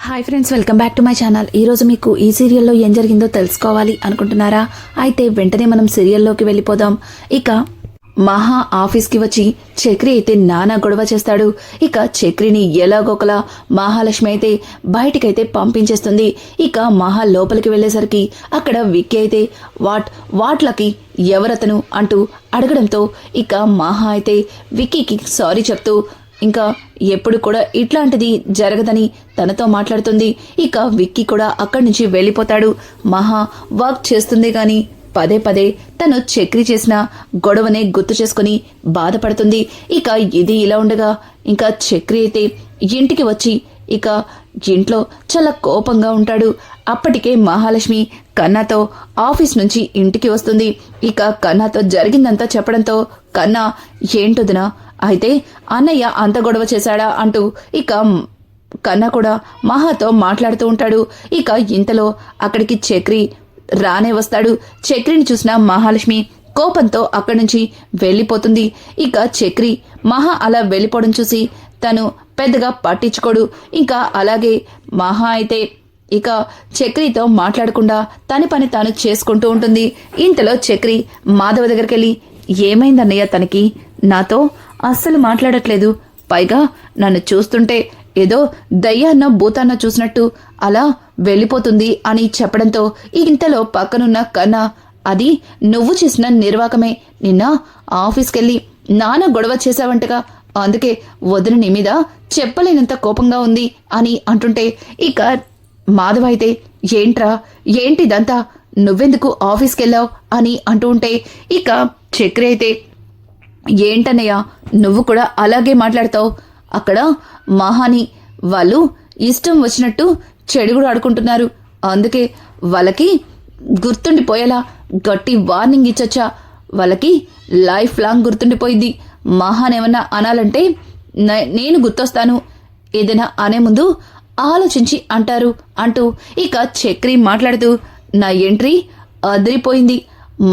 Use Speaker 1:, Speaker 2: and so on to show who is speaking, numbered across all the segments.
Speaker 1: Hi friends, welcome back to my channel. ఈరోజు మీకు ఈ సీరియల్లో ఏం జరిగిందో తెలుసుకోవాలి అనుకుంటున్నారా? అయితే వెంటనే మనం సీరియల్లోకి వెళ్ళిపోదాం. ఇక మహా ఆఫీస్కి వచ్చి చక్రి అయితే నానా గొడవ చేస్తాడు. ఇక చక్రిని ఎలాగోకలా మహాలక్ష్మి అయితే బయటికైతే పంపించేస్తుంది. ఇక మహా లోపలికి వెళ్లేసరికి అక్కడ విక్కీ అయితే వాట్లకి ఎవరతను అంటూ అడగడంతో ఇక మహా అయితే విక్కీకి సారీ చెప్తూ ఇంకా ఎప్పుడు కూడా ఇట్లాంటిది జరగదని తనతో మాట్లాడుతుంది. ఇక విక్కీ కూడా అక్కడి నుంచి వెళ్ళిపోతాడు. మహా వర్క్ చేస్తుంది గాని పదే పదే తను చక్రి చేసిన గొడవనే గుర్తు చేసుకుని బాధపడుతుంది. ఇక ఇది ఇలా ఉండగా ఇంకా చక్రి అయితే ఇంటికి వచ్చి ఇక ఇంట్లో చాలా కోపంగా ఉంటాడు. అప్పటికే మహాలక్ష్మి కన్నాతో ఆఫీస్ నుంచి ఇంటికి వస్తుంది. ఇక కన్నాతో జరిగిందంతా చెప్పడంతో కన్నా ఏంటొదినా, అయితే అన్నయ్య అంత గొడవ చేశాడా అంటూ ఇక కన్నా కూడా మహాతో మాట్లాడుతూ ఉంటాడు. ఇక ఇంతలో అక్కడికి చక్రి రానే వస్తాడు. చక్రిని చూసిన మహాలక్ష్మి కోపంతో అక్కడి నుంచి వెళ్ళిపోతుంది. ఇక చక్రి మహా అలా వెళ్ళిపోవడం చూసి తను పెద్దగా పట్టించుకోడు. ఇంకా అలాగే మహా అయితే ఇక చక్రితో మాట్లాడకుండా తన పని తాను చేసుకుంటూ ఉంటుంది. ఇంతలో చక్రి మాధవ దగ్గరికి వెళ్ళి, ఏమైందన్నయ్య, తనకి నాతో అస్సలు మాట్లాడట్లేదు, పైగా నన్ను చూస్తుంటే ఏదో దయ్యాన్న భూతాన్న చూసినట్టు అలా వెళ్ళిపోతుంది అని చెప్పడంతో ఇంతలో పక్కనున్న కన్నా, అది నువ్వు చేసిన నిర్వాకమే, నిన్న ఆఫీస్కెళ్ళి నాన్న గొడవ చేశావంటగా, అందుకే వదిన నీ మీద చెప్పలేనంత కోపంగా ఉంది అని అంటుంటే ఇక మాధవ అయితే, ఏంట్రా ఏంటిదంతా, నువ్వెందుకు ఆఫీస్కెళ్ళావు అని అంటూ ఉంటే ఇక చక్రి అయితే, ఏంటన్నయ్య నువ్వు కూడా అలాగే మాట్లాడతావు, అక్కడ మహాని వాళ్ళు ఇష్టం వచ్చినట్టు చెడుగుడు ఆడుకుంటున్నారు, అందుకే వాళ్ళకి గుర్తుండిపోయేలా గట్టి వార్నింగ్ ఇచ్చొచ్చా, వాళ్ళకి లైఫ్ లాంగ్ గుర్తుండిపోయింది, మహానేమన్నా అనాలంటే నేను గుర్తొస్తాను, ఏదైనా అనే ముందు ఆలోచించి అంటారు అంటూ ఇక చక్రి మాట్లాడుతూ, నా ఎంట్రీ అదిరిపోయింది,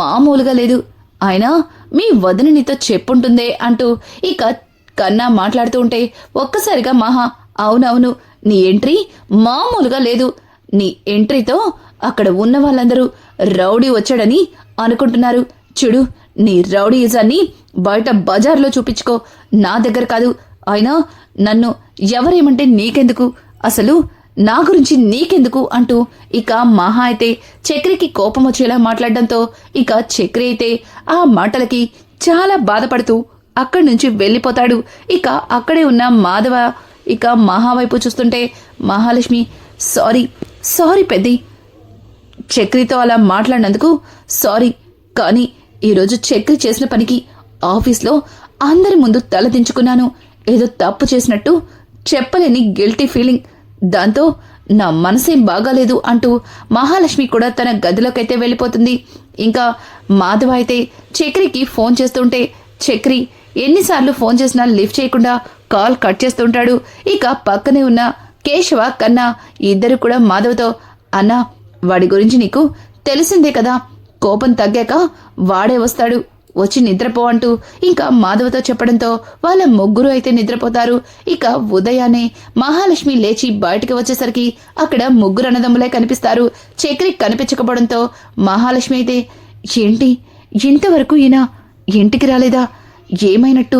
Speaker 1: మామూలుగా లేదు, అయినా మీ వదిన నీతో చెప్పుంటుందే అంటూ ఇక కన్నా మాట్లాడుతూ ఉంటే ఒక్కసారిగా మహా, అవునవును నీ ఎంట్రీ మామూలుగా లేదు, నీ ఎంట్రీతో అక్కడ ఉన్న వాళ్ళందరూ రౌడీ వచ్చాడని అనుకుంటున్నారు, చూడు నీ రౌడీయిజాన్ని బయట బజార్లో చూపించుకో, నా దగ్గర కాదు, అయినా నన్ను ఎవరేమంటే నీకెందుకు, అసలు నా గురించి నీకెందుకు అంటూ ఇక మహా అయితే చక్రికి కోపం వచ్చేలా మాట్లాడడంతో ఇక చక్రి అయితే ఆ మాటలకి చాలా బాధపడుతూ అక్కడి నుంచి వెళ్ళిపోతాడు. ఇక అక్కడే ఉన్న మాధవ ఇక మహా వైపు చూస్తుంటే, మహాలక్ష్మి సారీ పెద్ది, చక్రితో అలా మాట్లాడినందుకు సారీ, కానీ ఈరోజు చక్రి చేసిన పనికి ఆఫీస్లో అందరి ముందు తలదించుకున్నాను, ఏదో తప్పు చేసినట్టు చెప్పలేని గిల్టీ ఫీలింగ్, దాంతో నా మనసేం బాగాలేదు అంటూ మహాలక్ష్మి కూడా తన గదిలోకైతే వెళ్ళిపోతుంది. ఇంకా మాధవ అయితే చక్రికి ఫోన్ చేస్తుంటే చక్రి ఎన్నిసార్లు ఫోన్ చేసినా లిఫ్ట్ చేయకుండా కాల్ కట్ చేస్తుంటాడు. ఇక పక్కనే ఉన్న కేశవ కన్నా ఇద్దరు కూడా మాధవతో, అన్నా వాడి గురించి నీకు తెలిసిందే కదా, కోపం తగ్గాక వాడే వస్తాడు, వచ్చి నిద్రపో అంటూ ఇంకా మాధవతో చెప్పడంతో వాళ్ళ ముగ్గురు అయితే నిద్రపోతారు. ఇక ఉదయాన్నే మహాలక్ష్మి లేచి బయటకు వచ్చేసరికి అక్కడ ముగ్గురు అన్నదమ్ములే కనిపిస్తారు. చక్రి కనిపించకపోవడంతో మహాలక్ష్మి అయితే, ఏంటి ఇంతవరకు ఈయన ఇంటికి రాలేదా, ఏమైనట్టు,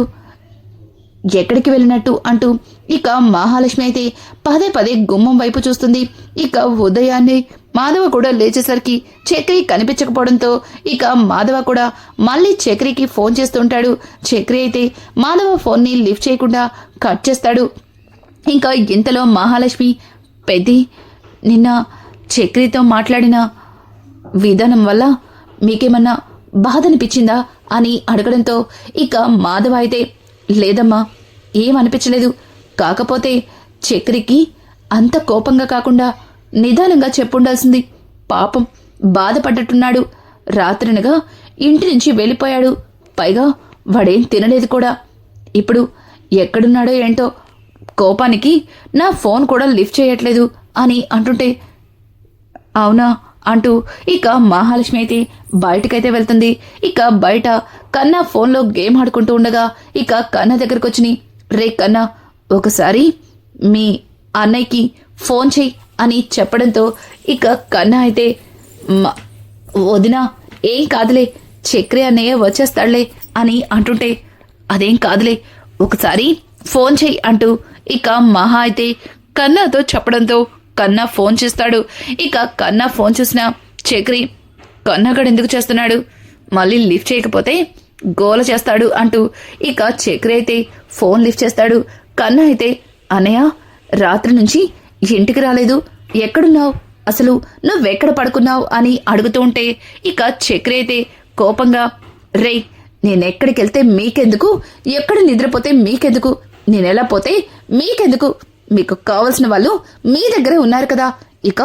Speaker 1: ఎక్కడికి వెళ్ళినట్టు అంటూ ఇక మహాలక్ష్మి అయితే పదే పదే గుమ్మం వైపు చూస్తుంది. ఇక ఉదయాన్నే మాధవ కూడా లేచేసరికి చక్రి కనిపించకపోవడంతో ఇక మాధవ కూడా మళ్ళీ చక్రికి ఫోన్ చేస్తుంటాడు. చక్రి అయితే మాధవ ఫోన్ని లిఫ్ట్ చేయకుండా కట్ చేస్తాడు. ఇంకా ఇంతలో మహాలక్ష్మి, పెద్ది నిన్న చక్రితో మాట్లాడిన విధానం వల్ల మీకేమన్నా బాధ అనిపించిందా అని అడగడంతో ఇక మాధవ అయితే, లేదమ్మా ఏమనిపించలేదు, కాకపోతే చక్రికి అంత కోపంగా కాకుండా నిదానంగా చెప్పుండాల్సింది, పాపం బాధపడ్డట్టున్నాడు, రాత్రినగా ఇంటి నుంచి వెళ్ళిపోయాడు, పైగా వాడేం తినలేదు కూడా, ఇప్పుడు ఎక్కడున్నాడో ఏంటో, కోపానికి నా ఫోన్ కూడా లిఫ్ట్ చేయట్లేదు అని అంటుంటే, అవునా అంటూ ఇక మహాలక్ష్మి అయితే బయటకైతే వెళ్తుంది. ఇక బయట కన్నా ఫోన్లో గేమ్ ఆడుకుంటూ ఉండగా ఇక కన్నా దగ్గరకు వచ్చి, రే కన్నా, ఒకసారి మీ అన్నయ్యకి ఫోన్ చెయ్యి అని చెప్పడంతో ఇక కన్నా అయితే వదినా ఏం కాదులే చక్రి అన్నయ్య వచ్చేస్తాడులే అని అంటుంటే అదేం కాదులే ఒకసారి ఫోన్ చెయ్యి అంటూ ఇక మహా అయితే కన్నాతో చెప్పడంతో కన్నా ఫోన్ చేస్తాడు. ఇక కన్నా ఫోన్ చూసిన చక్రి కన్నాగడు ఎందుకు చేస్తున్నాడు, మళ్ళీ లిఫ్ట్ చేయకపోతే గోల చేస్తాడు అంటూ ఇక చక్రి అయితే ఫోన్ లిఫ్ట్ చేస్తాడు. కన్నా అయితే అన్నయ్య రాత్రి నుంచి ఇంటికి రాలేదు, ఎక్కడున్నావు, అసలు నువ్వెక్కడ పడుకున్నావు అని అడుగుతూ ఉంటే ఇక చక్రి అయితే కోపంగా రేయ్ నేనెక్కడికి వెళ్తే మీకెందుకు, ఎక్కడ నిద్రపోతే మీకెందుకు, నేనెలా పోతే మీకెందుకు, మీకు కావలసిన వాళ్ళు మీ దగ్గరే ఉన్నారు కదా, ఇక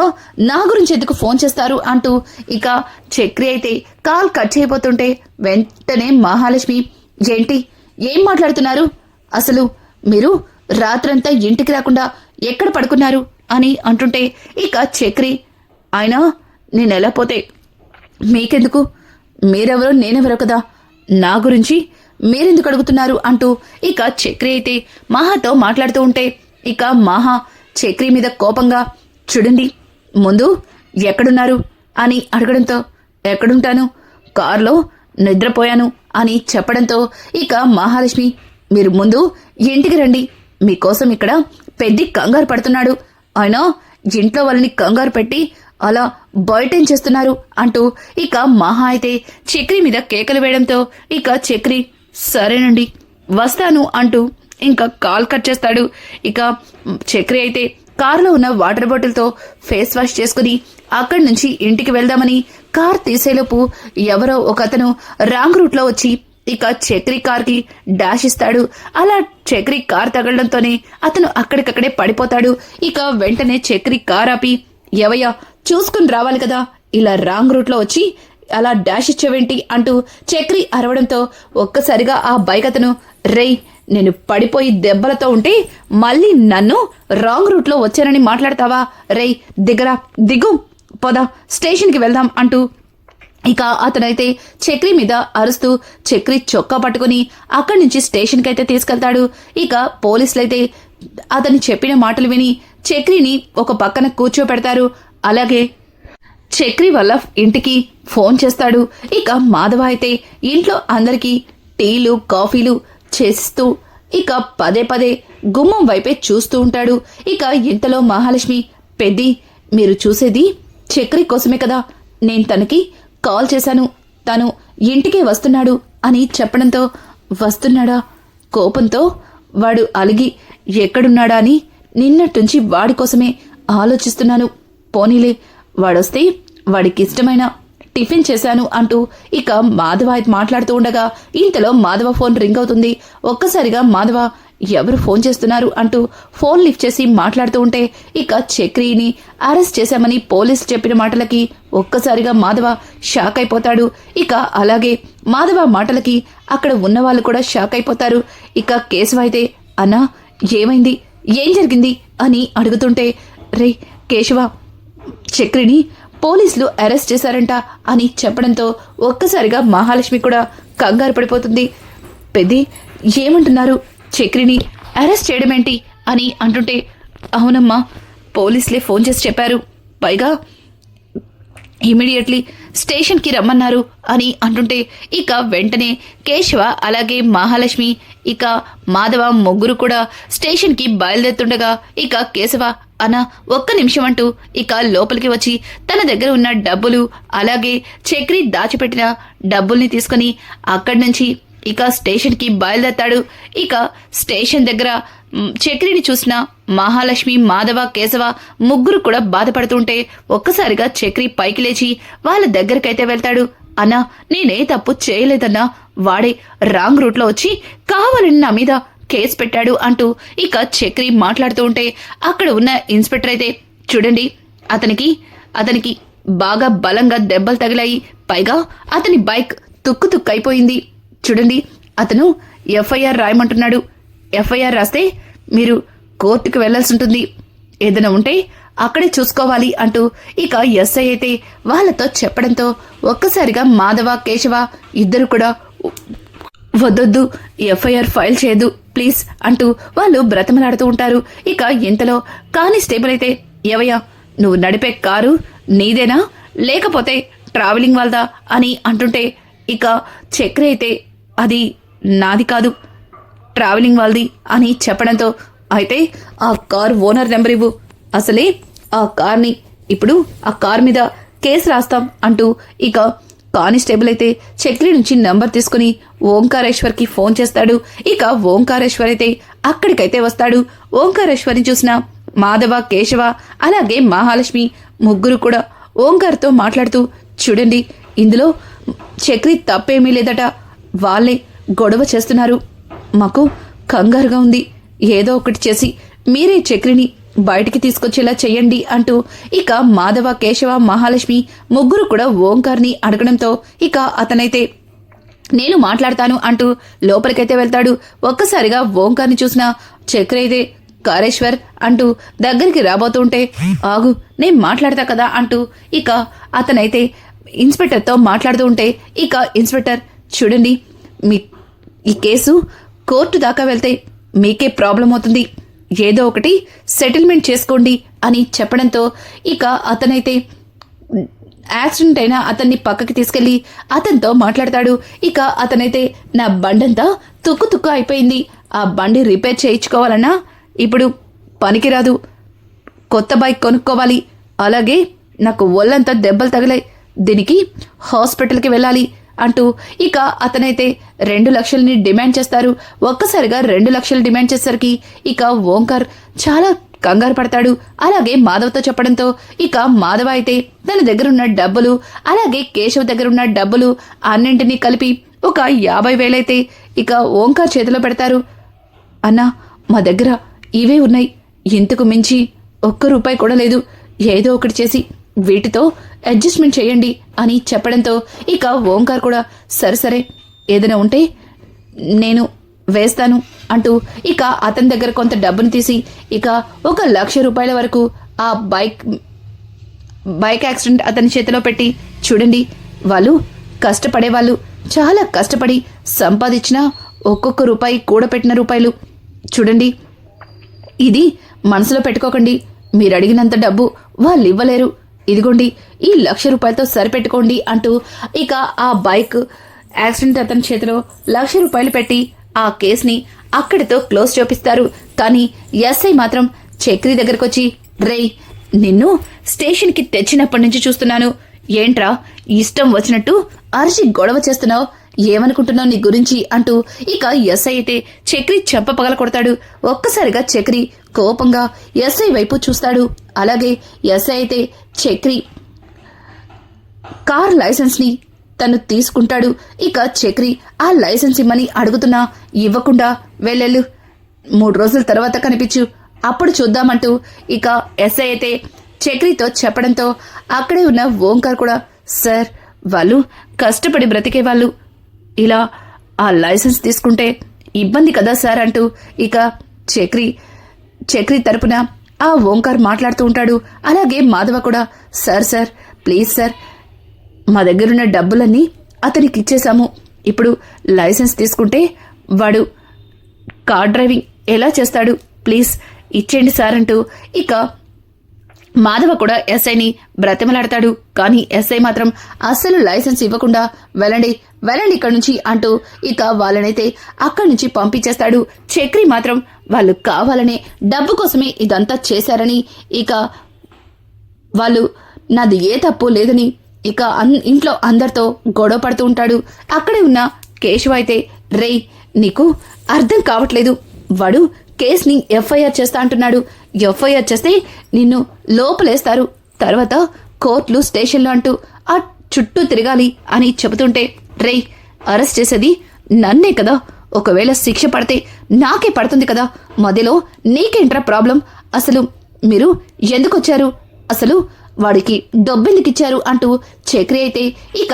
Speaker 1: నా గురించి ఎందుకు ఫోన్ చేస్తారు అంటూ ఇక చక్రి అయితే కాల్ కట్ చేయబోతుంటే వెంటనే మహాలక్ష్మి ఏంటి ఏం మాట్లాడుతున్నారు, అసలు మీరు రాత్రంతా ఇంటికి రాకుండా ఎక్కడ పడుకున్నారు అని అంటుంటే ఇక చక్రి అయినా నేనెలా పోతే మీకెందుకు, మీరెవరో నేనెవరో కదా, నా గురించి మీరెందుకు అడుగుతున్నారు అంటూ ఇక చక్రి అయితే మహాతో మాట్లాడుతూ ఉంటే ఇక మహా చక్రి మీద కోపంగా చూడండి ముందు ఎక్కడున్నారు అని అడగడంతో ఎక్కడుంటాను, కారులో నిద్రపోయాను అని చెప్పడంతో ఇక మహాలక్ష్మి మీరు ముందు ఇంటికి రండి, మీకోసం ఇక్కడ పెద్ద కంగారు పడుతున్నాడు, ఆయన ఇంట్లో వాళ్ళని కంగారు పెట్టి అలా బయటేం చేస్తున్నారు అంటూ ఇక మహా అయితే చక్రి మీద కేకలు వేయడంతో ఇక చక్రి సరేనండి వస్తాను అంటూ ఇంకా కాల్ కట్ చేస్తాడు. ఇక చక్రి అయితే కారులో ఉన్న వాటర్ బాటిల్తో ఫేస్ వాష్ చేసుకుని అక్కడి నుంచి ఇంటికి వెళ్దామని కార్ తీసేలోపు ఎవరో ఒకతను రాంగ్ రూట్ లో వచ్చి ఇక చక్రి కార్ కి డాష్ ఇస్తాడు. అలా చక్రి కార్ తగలడంతోనే అతను అక్కడికక్కడే పడిపోతాడు. ఇక వెంటనే చక్రి కార్ ఆపి ఎవయ్యా చూసుకుని రావాలి కదా, ఇలా రాంగ్ రూట్ లో వచ్చి అలా డాష్ ఇచ్చేవేంటి అంటూ చక్రి అరవడంతో ఒక్కసారిగా ఆ బైక్ అతను రేయ్ నేను పడిపోయి దెబ్బలతో ఉంటే మళ్ళీ నన్ను రాంగ్ రూట్ లో వచ్చానని మాట్లాడతావా, రేయ్ దిగరా దిగు పద స్టేషన్ కి వెళ్దాం అంటూ ఇక అతనైతే చక్రి మీద అరుస్తూ చక్రి చొక్కా పట్టుకుని అక్కడి నుంచి స్టేషన్ కి అయితే తీసుకెళ్తాడు. ఇక పోలీసులైతే అతను చెప్పిన మాటలు విని చక్రిని ఒక పక్కన కూర్చోపెడతారు. అలాగే చక్రి వల్ల ఇంటికి ఫోన్ చేస్తాడు. ఇక మాధవ అయితే ఇంట్లో అందరికీ టీలు కాఫీలు చేస్తూ ఇక పదే పదే గుమ్మం వైపే చూస్తూ ఉంటాడు. ఇక ఇంతలో మహాలక్ష్మి పెద్ది మీరు చూసేది చక్రి కోసమే కదా, నేను తనకి కాల్ చేశాను, తను ఇంటికే వస్తున్నాడు అని చెప్పడంతో వస్తున్నాడా, కోపంతో వాడు అలిగి ఎక్కడున్నాడా అని నిన్నట్టుంచి వాడి కోసమే ఆలోచిస్తున్నాను, పోనీలే వాడొస్తే వాడికిష్టమైన టిఫిన్ చేశాను అంటూ ఇక మాధవ మాట్లాడుతూ ఉండగా ఇంతలో మాధవ ఫోన్ రింగ్ అవుతుంది. ఒక్కసారిగా మాధవ ఎవరు ఫోన్ చేస్తున్నారు అంటూ ఫోన్ లిఫ్ట్ చేసి మాట్లాడుతూ ఉంటే ఇక చక్రిని అరెస్ట్ చేశామని పోలీసులు చెప్పిన మాటలకి ఒక్కసారిగా మాధవ షాక్ అయిపోతాడు. ఇక అలాగే మాధవ మాటలకి అక్కడ ఉన్నవాళ్ళు కూడా షాక్ అయిపోతారు. ఇక కేశవ అయితే అన్నా ఏమైంది, ఏం జరిగింది అని అడుగుతుంటే రే కేశవ చక్రిని పోలీసులు అరెస్ట్ చేశారంట అని చెప్పడంతో ఒక్కసారిగా మహాలక్ష్మి కూడా కంగారు పడిపోతుంది. పెద్ది ఏమంటున్నారు, చక్రిని అరెస్ట్ చేయడమేంటి అని అంటుంటే అవునమ్మా పోలీసులే ఫోన్ చేసి చెప్పారు, పైగా ఇమీడియట్లీ స్టేషన్కి రమ్మన్నారు అని అంటుంటే ఇక వెంటనే కేశవ అలాగే మహాలక్ష్మి ఇక మాధవ ముగ్గురు కూడా స్టేషన్కి బయలుదేరుతుండగా ఇక కేశవ అన్న ఒక్క నిమిషం అంటూ ఇక లోపలికి వచ్చి తన దగ్గర ఉన్న డబ్బులు అలాగే చక్రి దాచిపెట్టిన డబ్బుల్ని తీసుకుని అక్కడి నుంచి ఇక స్టేషన్కి బయలుదేరతాడు. ఇక స్టేషన్ దగ్గర చక్రిని చూసిన మహాలక్ష్మి మాధవ కేశవ ముగ్గురు కూడా బాధపడుతుంటే ఒక్కసారిగా చక్రి పైకి లేచి వాళ్ళ దగ్గరకైతే వెళ్తాడు. అన్నా నేనే తప్పు చేయలేదన్నా, వాడే రాంగ్ రూట్ లో వచ్చి కావాలని నా మీద కేసు పెట్టాడు అంటూ ఇక చక్రి మాట్లాడుతూ ఉంటే అక్కడ ఉన్న ఇన్స్పెక్టర్ అయితే చూడండి అతనికి బాగా బలంగా దెబ్బలు తగిలాయి, పైగా అతని బైక్ తుక్కు అయిపోయింది, చూడండి అతను ఎఫ్ఐఆర్ రాయమంటున్నాడు, ఎఫ్ఐఆర్ రాస్తే మీరు కోర్టుకు వెళ్లాల్సి ఉంటుంది, ఏదైనా ఉంటే అక్కడే చూసుకోవాలి అంటూ ఇక ఎస్ఐ అయితే వాళ్ళతో చెప్పడంతో ఒక్కసారిగా మాధవ కేశవ ఇద్దరు కూడా వద్దొద్దు ఎఫ్ఐఆర్ ఫైల్ చేయదు, ప్లీజ్ అంటూ వాళ్ళు బ్రతమలాడుతూ ఉంటారు. ఇక ఇంతలో కానిస్టేబుల్ అయితే, ఏవయ్యా నువ్వు నడిపే కారు నీదేనా లేకపోతే ట్రావెలింగ్ వాళ్ళదా అని అంటుంటే, ఇక చక్రి అయితే అది నాది కాదు ట్రావెలింగ్ వాళ్ళది అని చెప్పడంతో, అయితే ఆ కార్ ఓనర్ నెంబర్ ఇవ్వు, అసలే ఆ కార్ని ఇప్పుడు ఆ కార్ మీద కేసు రాస్తాం అంటూ ఇక కానిస్టేబుల్ అయితే చక్రి నుంచి నంబర్ తీసుకుని ఓంకారేశ్వర్కి ఫోన్ చేస్తాడు. ఇక ఓంకారేశ్వర్ అయితే అక్కడికైతే వస్తాడు. ఓంకారేశ్వర్ని చూసిన మాధవ, కేశవ అలాగే మహాలక్ష్మి ముగ్గురు కూడా ఓంకార్తో మాట్లాడుతూ, చూడండి ఇందులో చక్రి తప్పేమీ లేదట, వాళ్ళే గొడవ చేస్తున్నారు, మాకు కంగారుగా ఉంది, ఏదో ఒకటి చేసి మీరే చక్రిని బయటికి తీసుకొచ్చేలా చెయ్యండి అంటూ ఇక మాధవ, కేశవ, మహాలక్ష్మి ముగ్గురు కూడా ఓంకార్ని అడగడంతో ఇక అతనైతే నేను మాట్లాడతాను అంటూ లోపలికైతే వెళ్తాడు. ఒక్కసారిగా ఓంకార్ని చూసిన చక్రి అయితే కారేశ్వర్ అంటూ దగ్గరికి రాబోతుంటే, ఆగు నేను మాట్లాడతా కదా అంటూ ఇక అతనైతే ఇన్స్పెక్టర్తో మాట్లాడుతూ ఉంటే, ఇక ఇన్స్పెక్టర్ చూడండి మీ ఈ కేసు కోర్టు దాకా వెళ్తే మీకే ప్రాబ్లం అవుతుంది, ఏదో ఒకటి సెటిల్మెంట్ చేసుకోండి అని చెప్పడంతో ఇక అతనైతే యాక్సిడెంట్ అయినా అతన్ని పక్కకి తీసుకెళ్లి అతనితో మాట్లాడతాడు. ఇక అతనైతే నా బండంతా తుక్కు తుక్కు అయిపోయింది, ఆ బండి రిపేర్ చేయించుకోవాలన్నా ఇప్పుడు పనికిరాదు, కొత్త బైక్ కొనుక్కోవాలి, అలాగే నాకు ఒళ్ళంతా దెబ్బలు తగిలాయి, దీనికి హాస్పిటల్కి వెళ్ళాలి అంటూ ఇక అతనైతే 2 లక్షల్ని డిమాండ్ చేస్తారు. ఒక్కసారిగా 2 లక్షలు డిమాండ్ చేసేసరికి ఇక ఓంకార్ చాలా కంగారు పడతాడు. అలాగే మాధవ్తో చెప్పడంతో ఇక మాధవ అయితే తన దగ్గరున్న డబ్బులు అలాగే కేశవ్ దగ్గరున్న డబ్బులు అన్నింటినీ కలిపి ఒక 50,000 అయితే ఇక ఓంకార్ చేతిలో పెడతారు. అన్నా మా దగ్గర ఇవే ఉన్నాయి, ఇంతకు మించి ₹1 కూడా లేదు, ఏదో ఒకటి చేసి వీటితో అడ్జస్ట్మెంట్ చేయండి అని చెప్పడంతో ఇక ఓంకార్ కూడా సరే ఏదైనా ఉంటే నేను వేస్తాను అంటూ ఇక అతని దగ్గర కొంత డబ్బును తీసి ఇక ₹1,00,000 వరకు ఆ బైక్ యాక్సిడెంట్ అతని చేతిలో పెట్టి, చూడండి వాళ్ళు కష్టపడేవాళ్ళు, చాలా కష్టపడి సంపాదించిన ఒక్కొక్క రూపాయి కూడబెట్టిన రూపాయలు, చూడండి ఇది మనసులో పెట్టుకోకండి, మీరు అడిగినంత డబ్బు వాళ్ళు ఇవ్వలేరు, ఇదిగోండి ఈ ₹1,00,000తో సరిపెట్టుకోండి అంటూ ఇక ఆ బైక్ యాక్సిడెంట్ అతని చేతిలో ₹1,00,000 పెట్టి ఆ కేసుని అక్కడితో క్లోజ్ చేపిస్తారు. కానీ ఎస్ఐ మాత్రం చక్రి దగ్గరకు వచ్చి, రేయ్ నిన్ను స్టేషన్కి తెచ్చినప్పటి నుంచి చూస్తున్నాను, ఏంట్రా ఇష్టం వచ్చినట్టు అరిచి గొడవ చేస్తున్నావు, ఏమనుకుంటున్నావు నీ గురించి అంటూ ఇక ఎస్ఐ అయితే చక్రి చెంప పగల కొడతాడు. ఒక్కసారిగా చక్రి కోపంగా ఎస్ఐ వైపు చూస్తాడు. అలాగే ఎస్ఐ అయితే చక్రి కార్ లైసెన్స్ ని తను తీసుకుంటాడు. ఇక చక్రి ఆ లైసెన్స్ ఇమ్మని అడుగుతున్నా ఇవ్వకుండా, వెళ్ళెళ్ళు 3 రోజుల తర్వాత కనిపించు అప్పుడు చూద్దామంటూ ఇక ఎస్ఐ అయితే చక్రితో చెప్పడంతో అక్కడే ఉన్న ఓంకార్ కూడా, సార్ వాళ్ళు కష్టపడి బ్రతికే వాళ్ళు, ఇలా ఆ లైసెన్స్ తీసుకుంటే ఇబ్బంది కదా సార్ అంటూ ఇక చక్రి తరపున ఆ ఓంకార్ మాట్లాడుతూ ఉంటాడు. అలాగే మాధవ కూడా, సార్ ప్లీజ్ సార్, మా దగ్గరున్న డబ్బులన్నీ అతనికి ఇచ్చేశాము, ఇప్పుడు లైసెన్స్ తీసుకుంటే వాడు కార్ డ్రైవింగ్ ఎలా చేస్తాడు, ప్లీజ్ ఇచ్చేయండి సార్ అంటూ ఇక మాధవ కూడా ఎస్ఐని బ్రతిమలాడతాడు. కానీ ఎస్ఐ మాత్రం అస్సలు లైసెన్స్ ఇవ్వకుండా వెళ్ళండి ఇక్కడి నుంచి అంటూ ఇక వాళ్ళనైతే అక్కడి నుంచి పంపించేస్తాడు. చక్రి మాత్రం వాళ్ళు కావాలనే డబ్బు కోసమే ఇదంతా చేశారని, ఇక వాళ్ళు నాది ఏ తప్పు లేదని ఇక ఇంట్లో అందరితో గొడవ పడుతూ ఉంటాడు. అక్కడే ఉన్న కేశవ అయితే, రేయ్ నీకు అర్థం కావట్లేదు, వాడు కేసుని ఎఫ్ఐఆర్ చేస్తా అంటున్నాడు, ఎఫ్ఐఆర్ చేస్తే నిన్ను లోపలేస్తారు, తర్వాత కోర్టులు స్టేషన్లు అంటూ ఆ చుట్టూ తిరగాలి అని చెబుతుంటే, రేయ్ అరెస్ట్ చేసేది నన్నే కదా, ఒకవేళ శిక్ష పడితే నాకే పడుతుంది కదా, మధ్యలో నీకేంట్రా ప్రాబ్లం, అసలు మీరు ఎందుకొచ్చారు, అసలు వాడికి డబ్బెందుకిచ్చారు అంటూ చక్రి అయితే ఇక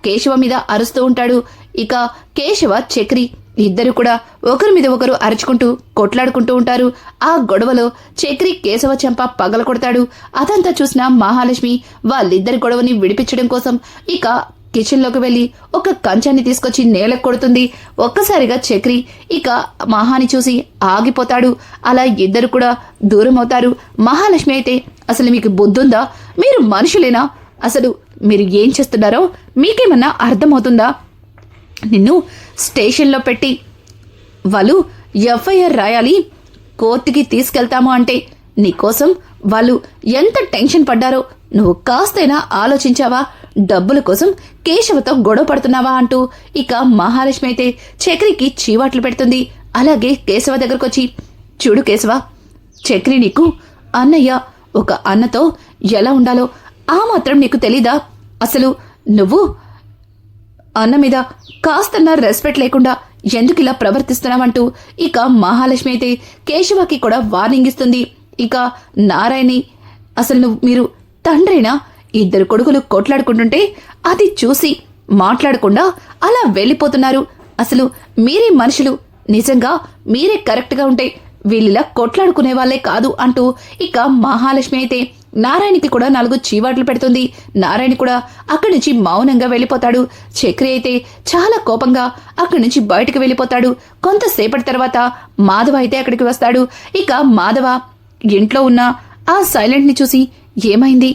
Speaker 1: కేశవ మీద అరుస్తూ ఉంటాడు. ఇక కేశవ చక్రి ఇద్దరు కూడా ఒకరి మీద ఒకరు అరుచుకుంటూ కొట్లాడుకుంటూ ఉంటారు. ఆ గొడవలో చక్రి కేశవ చెంప పగల కొడతాడు. అదంతా చూసిన మహాలక్ష్మి వాళ్ళిద్దరి గొడవని విడిపించడం కోసం ఇక కిచెన్లోకి వెళ్ళి ఒక కంచాన్ని తీసుకొచ్చి నేలకు కొడుతుంది. ఒక్కసారిగా చక్రి ఇక మహాని చూసి ఆగిపోతాడు. అలా ఇద్దరు కూడా దూరం అవుతారు. మహాలక్ష్మి అయితే అసలు మీకు బుద్ధుందా? మీరు మనుషులేనా? అసలు మీరు ఏం చేస్తున్నారో మీకేమన్నా అర్థమవుతుందా? నిన్ను స్టేషన్లో పెట్టి వాళ్ళు ఎఫ్ఐఆర్ రాయాలి, కోర్టుకి తీసుకెళ్తాము అంటే నీకోసం వాళ్ళు ఎంత టెన్షన్ పడ్డారో నువ్వు కాస్తైనా ఆలోచించావా? డబ్బుల కోసం కేశవతో గొడవ పడుతున్నావా అంటూ ఇక మహాలక్ష్మి అయితే చక్రికి చీవాట్లు పెడుతుంది. అలాగే కేశవ దగ్గరకొచ్చి, చూడు కేశవ, చక్రి నీకు అన్నయ్య, ఒక అన్నతో ఎలా ఉండాలో ఆ మాత్రం నీకు తెలీదా? అసలు నువ్వు అన్న మీద కాస్తన్నా రెస్పెక్ట్ లేకుండా ఎందుకు ఇలా ప్రవర్తిస్తున్నావంటూ ఇక మహాలక్ష్మి అయితే కేశవకి కూడా వార్నింగ్ ఇస్తుంది. ఇక నారాయణి, అసలు మీరు తండ్రేనా? ఇద్దరు కొడుకులు కొట్లాడుకుంటుంటే అది చూసి మాట్లాడకుండా అలా వెళ్ళిపోతున్నారు. అసలు మీరే మనుషులు, నిజంగా మీరే కరెక్ట్గా ఉంటే వీళ్ళిలా కొట్లాడుకునే వాళ్ళే కాదు అంటూ ఇక మహాలక్ష్మి అయితే నారాయణకి కూడా 4 చీవాట్లు పెడుతుంది. నారాయణ కూడా అక్కడి నుంచి మౌనంగా వెళ్ళిపోతాడు. చక్రి అయితే చాలా కోపంగా అక్కడి నుంచి బయటకు వెళ్ళిపోతాడు. కొంతసేపటి తర్వాత మాధవ అయితే అక్కడికి వస్తాడు. ఇక మాధవ ఇంట్లో ఉన్న ఆ సైలెంట్ ని చూసి, ఏమైంది,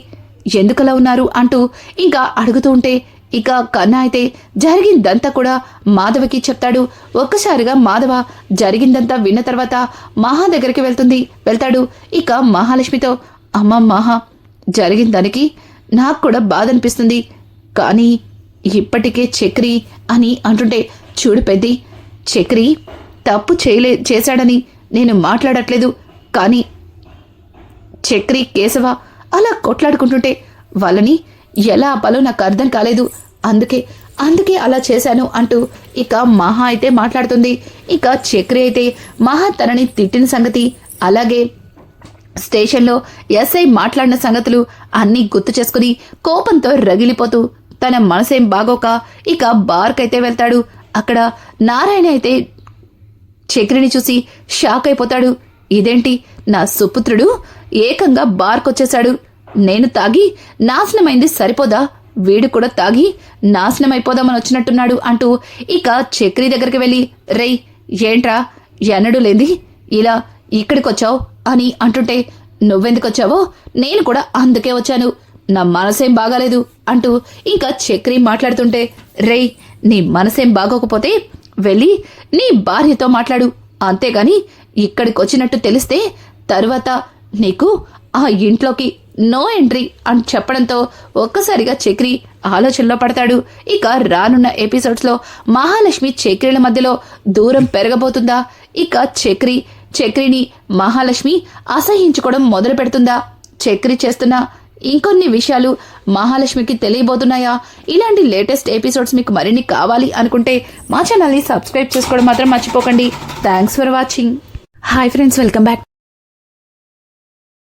Speaker 1: ఎందుకలా ఉన్నారు అంటూ ఇంకా అడుగుతూ ఉంటే ఇక కన్నా అయితే జరిగిందంతా కూడా మాధవకి చెప్తాడు. ఒక్కసారిగా మాధవ జరిగిందంతా విన్న తర్వాత మహా దగ్గరికి వెళ్తాడు. ఇక మహాలక్ష్మితో, అమ్మ మహా, జరిగిన దానికి నాకు కూడా బాధ అనిపిస్తుంది, కానీ ఇప్పటికే చక్రి అని అంటుంటే, చూడు పెద్ది, చక్రి తప్పు చేశాడని నేను మాట్లాడట్లేదు, కానీ చక్రి కేశవ అలా కొట్లాడుకుంటుంటే వాళ్ళని ఎలా ఆపాలో నాకు అర్థం కాలేదు, అందుకే అలా చేశాను అంటూ ఇక మహా అయితే మాట్లాడుతుంది. ఇక చక్రి అయితే మహా తనని తిట్టిన సంగతి, అలాగే స్టేషన్లో ఎస్ఐ మాట్లాడిన సంగతులు అన్నీ గుర్తు చేసుకుని కోపంతో రగిలిపోతూ తన మనసేం బాగోక ఇక బార్కైతే వెళ్తాడు. అక్కడ నారాయణ అయితే చక్రిని చూసి షాక్ అయిపోతాడు. ఇదేంటి, నా సుపుత్రుడు ఏకంగా బార్కొచ్చేశాడు, నేను తాగి నాశనమైంది సరిపోదా, వీడు కూడా తాగి నాశనమైపోదామని వచ్చినట్టున్నాడు అంటూ ఇక చక్రి దగ్గరికి వెళ్ళి, రేయ్ ఏంట్రా, ఎన్నడూ లేంది ఇలా ఇక్కడికొచ్చావు అని అంటుంటే, నువ్వెందుకొచ్చావో నేను కూడా అందుకే వచ్చాను, నా మనసేం బాగాలేదు అంటూ ఇంకా చక్రి మాట్లాడుతుంటే, రేయ్ నీ మనసేం బాగోకపోతే వెళ్ళి నీ భార్యతో మాట్లాడు, అంతేగాని ఇక్కడికొచ్చినట్టు తెలిస్తే తరువాత నీకు ఆ ఇంట్లోకి నో ఎంట్రీ అని చెప్పడంతో ఒక్కసారిగా చక్రి ఆలోచనలో పడతాడు. ఇక రానున్న ఎపిసోడ్స్ లో మహాలక్ష్మి చక్రిల మధ్యలో దూరం పెరగబోతుందా? ఇక చక్రిని మహాలక్ష్మి అసహించుకోవడం మొదలు పెడుతుందా? చక్రి చేస్తున్న ఇంకొన్ని విషయాలు మహాలక్ష్మికి తెలియబోతున్నాయా? ఇలాంటి లేటెస్ట్ ఎపిసోడ్స్ మీకు మరిన్ని కావాలి అనుకుంటే మా ఛానల్ని సబ్స్క్రైబ్ చేసుకోవడం మాత్రం మర్చిపోకండి. Thanks for watching. Hi friends, welcome back.